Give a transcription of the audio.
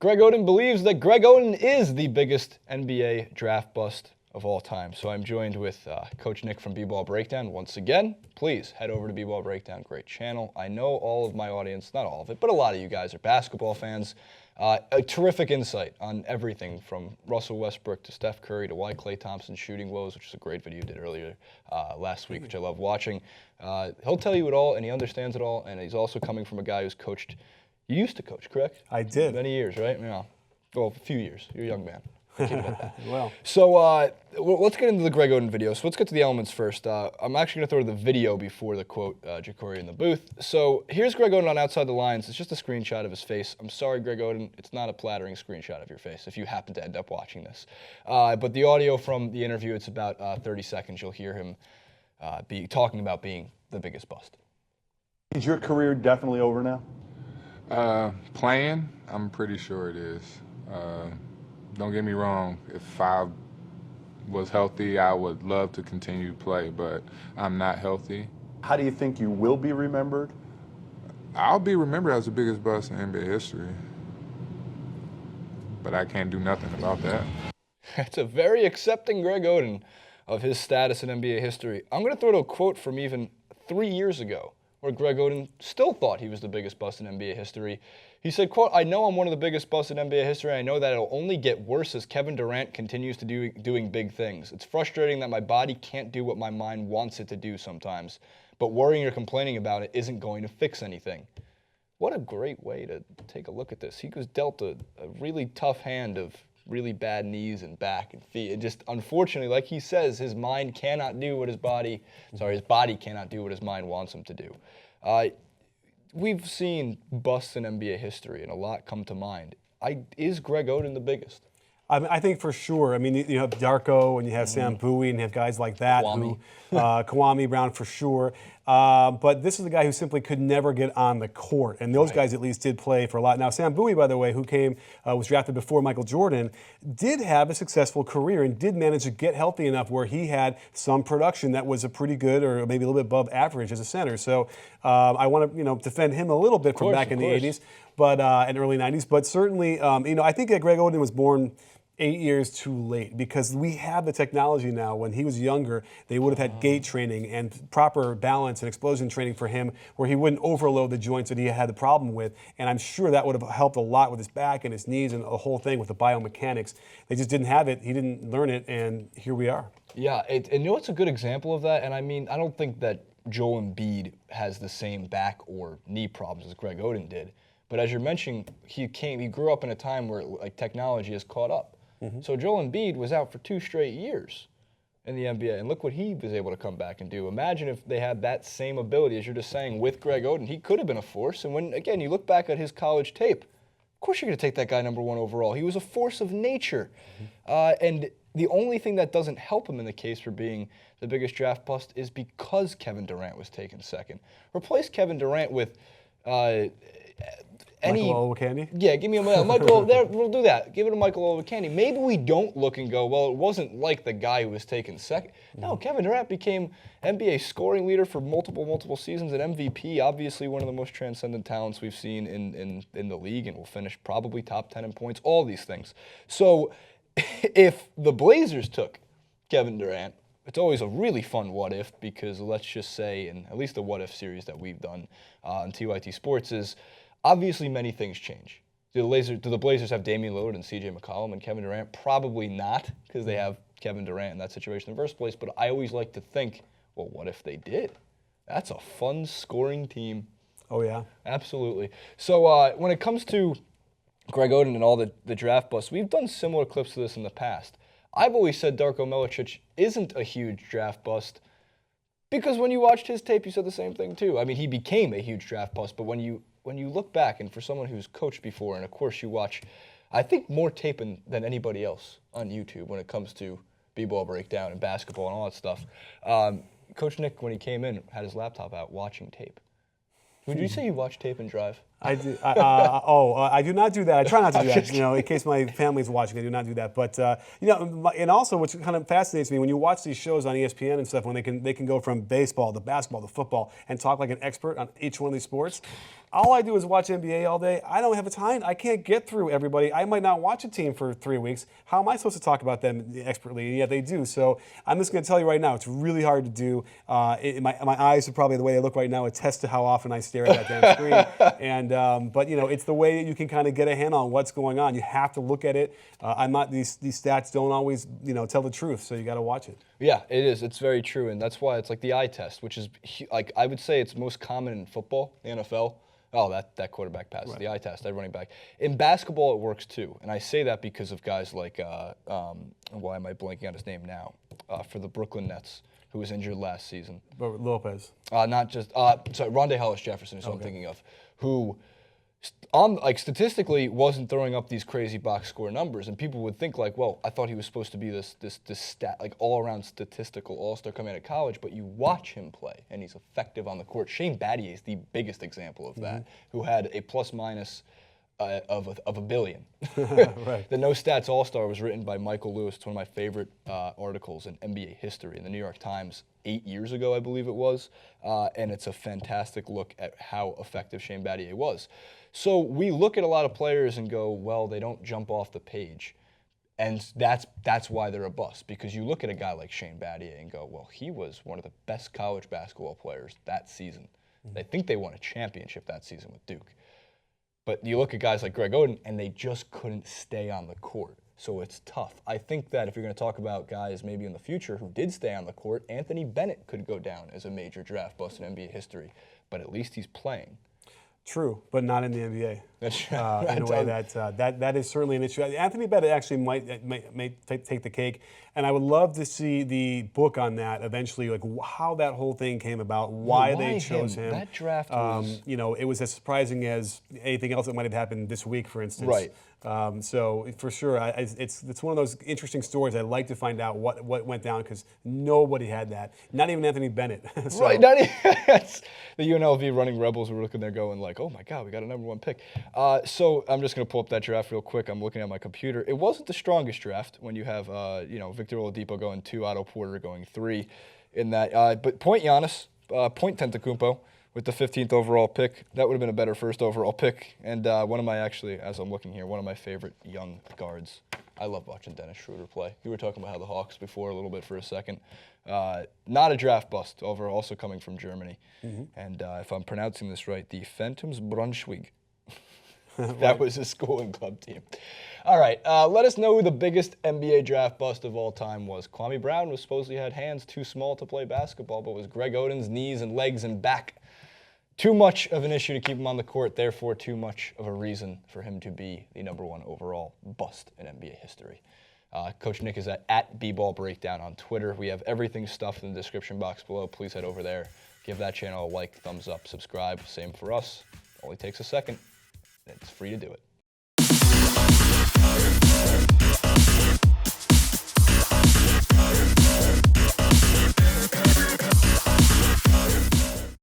Greg Oden believes that Greg Oden is the biggest NBA draft bust of all time. So I'm joined with Coach Nick from BBallBreakdown once again. Please head over to BBallBreakdown, great channel. I know all of my audience, not all of it, but a lot of you guys are basketball fans. A terrific insight on everything from Russell Westbrook to Steph Curry to why Klay Thompson's shooting woes, which is a great video you did earlier last week, which I love watching. He'll tell you it all, and he understands it all, and he's also coming from a guy who's coached. You used to coach, correct? I did. Many years, right? Yeah. Well, a few years. You're a young man. Keep it at that. Well. So let's get into the Greg Oden video. So let's get to the elements first. I'm actually going to throw to the video before the quote Ja'Cory in the booth. So here's Greg Oden on Outside the Lines. It's just a screenshot of his face. I'm sorry, Greg Oden. It's not a flattering screenshot of your face if you happen to end up watching this. But the audio from the interview, it's about 30 seconds. You'll hear him talking about being the biggest bust. Is your career definitely over now? Playing, I'm pretty sure it is. Don't get me wrong, if I was healthy, I would love to continue to play, but I'm not healthy. How do you think you will be remembered? I'll be remembered as the biggest bust in NBA history, but I can't do nothing about that. It's a very accepting Greg Oden of his status in NBA history. I'm going to throw to a quote from even 3 years ago, where Greg Oden still thought he was the biggest bust in NBA history. He said, quote, "I know I'm one of the biggest busts in NBA history. I know that it'll only get worse as Kevin Durant continues to doing big things. It's frustrating that my body can't do what my mind wants it to do sometimes, but worrying or complaining about it isn't going to fix anything." What a great way to take a look at this. He was dealt a really tough hand of really bad knees and back and feet. And just, unfortunately, like he says, his body cannot do what his body cannot do what his mind wants him to do. We've seen busts in NBA history, and a lot come to mind. Is Greg Oden the biggest? I think for sure. I mean, you have Darko and you have Sam Bowie and you have guys like that. Kwame Brown for sure. But this is a guy who simply could never get on the court. And those guys at least did play for a lot. Now, Sam Bowie, by the way, who was drafted before Michael Jordan, did have a successful career and did manage to get healthy enough where he had some production that was a pretty good or maybe a little bit above average as a center. So I want to defend him a little bit from back in the 80s and early 90s. But certainly, I think that Greg Oden was born 8 years too late because we have the technology now. When he was younger, they would have had gait training and proper balance and explosion training for him where he wouldn't overload the joints that he had the problem with. And I'm sure that would have helped a lot with his back and his knees and the whole thing with the biomechanics. They just didn't have it. He didn't learn it, and here we are. Yeah, and you know what's a good example of that? And I mean, I don't think that Joel Embiid has the same back or knee problems as Greg Oden did. But as you're mentioning, he grew up in a time where technology has caught up. So Joel Embiid was out for 2 straight years in the NBA, and look what he was able to come back and do. Imagine if they had that same ability, as you're just saying, with Greg Oden. He could have been a force, and when, again, you look back at his college tape, of course you're going to take that guy #1 overall. He was a force of nature. And the only thing that doesn't help him in the case for being the biggest draft bust is because Kevin Durant was taken second. Replace Kevin Durant with Michael Olowokandi? Yeah, give me a Michael. We'll do that. Give it to Michael Olowokandi. Maybe we don't look and go, well, it wasn't like the guy who was taken second. No, Kevin Durant became NBA scoring leader for multiple seasons, an MVP, obviously one of the most transcendent talents we've seen in the league, and will finish probably top 10 in points, all these things. So if the Blazers took Kevin Durant, it's always a really fun what if, because let's just say, in at least the what if series that we've done on TYT Sports is, obviously, many things change. Do the Blazers have Damian Lillard and C.J. McCollum and Kevin Durant? Probably not, because they have Kevin Durant in that situation in the first place. But I always like to think, well, what if they did? That's a fun scoring team. Oh, yeah. Absolutely. So when it comes to Greg Oden and all the draft busts, we've done similar clips to this in the past. I've always said Darko Milicic isn't a huge draft bust because when you watched his tape, you said the same thing, too. I mean, he became a huge draft bust, but when you look back, and for someone who's coached before, and of course you watch, I think, more tape than anybody else on YouTube when it comes to BBallBreakdown and basketball and all that stuff. Coach Nick, when he came in, had his laptop out watching tape. Would you say you watch tape and drive? I do. I do not do that. I try not to do that. In case my family's watching, I do not do that. But and also, what's kind of fascinates me when you watch these shows on ESPN and stuff, when they can go from baseball to basketball to football and talk like an expert on each one of these sports. All I do is watch NBA all day. I don't have the time. I can't get through everybody. I might not watch a team for 3 weeks. How am I supposed to talk about them expertly? And yet they do. So I'm just going to tell you right now, it's really hard to do. My eyes are probably the way they look right now attest to how often I stare at that damn screen. And but it's the way you can kind of get a handle on what's going on. You have to look at it. These stats don't always tell the truth. So you got to watch it. Yeah, it is. It's very true, and that's why it's like the eye test, which is like I would say it's most common in football, the NFL. Oh, that quarterback passes, the eye test, that running back. In basketball, it works too, and I say that because of guys like, why am I blanking on his name now, for the Brooklyn Nets, who was injured last season. Lopez. Not just, sorry, Rondé Hollis-Jefferson is who I'm thinking of, who statistically wasn't throwing up these crazy box score numbers, and people would think like, well, I thought he was supposed to be this stat, like all-around statistical all-star coming out of college, but you watch him play, and he's effective on the court. Shane Battier is the biggest example of that, who had a plus-minus of a billion. Right. The No Stats All-Star was written by Michael Lewis. It's one of my favorite articles in NBA history in the New York Times 8 years ago, I believe it was, and it's a fantastic look at how effective Shane Battier was. So we look at a lot of players and go, well, they don't jump off the page. And that's why they're a bust, because you look at a guy like Shane Battier and go, well, he was one of the best college basketball players that season. I think they won a championship that season with Duke. But you look at guys like Greg Oden, and they just couldn't stay on the court. So it's tough. I think that if you're going to talk about guys maybe in the future who did stay on the court, Anthony Bennett could go down as a major draft bust in NBA history. But at least he's playing. True, but not in the NBA. That's in a way that is certainly an issue. Anthony Bennett actually might take the cake, and I would love to see the book on that eventually, like how that whole thing came about, why they chose him. That draft was, it was as surprising as anything else that might have happened this week, for instance. Right. So for sure, it's one of those interesting stories. I'd like to find out what went down, because nobody had that. Not even Anthony Bennett. So, right. Not even, the UNLV running Rebels were looking there going like, oh my God, we got a #1 pick. So I'm just going to pull up that draft real quick. I'm looking at my computer. It wasn't the strongest draft when you have Victor Oladipo going 2, Otto Porter going 3 in that. But point Giannis, point Tentacumpo with the 15th overall pick. That would have been a better first overall pick. And one of my, actually, as I'm looking here, one of my favorite young guards. I love watching Dennis Schroeder play. You were talking about how the Hawks before a little bit for a second. Not a draft bust, overall, also coming from Germany. And if I'm pronouncing this right, the Phantoms Braunschweig. That was his school and club team. All right, let us know who the biggest NBA draft bust of all time was. Kwame Brown was supposedly had hands too small to play basketball, but was Greg Oden's knees and legs and back too much of an issue to keep him on the court, therefore too much of a reason for him to be the #1 overall bust in NBA history. Coach Nick is at BBallBreakdown on Twitter. We have everything stuffed in the description box below. Please head over there. Give that channel a like, thumbs up, subscribe. Same for us. Only takes a second. It's free to do it.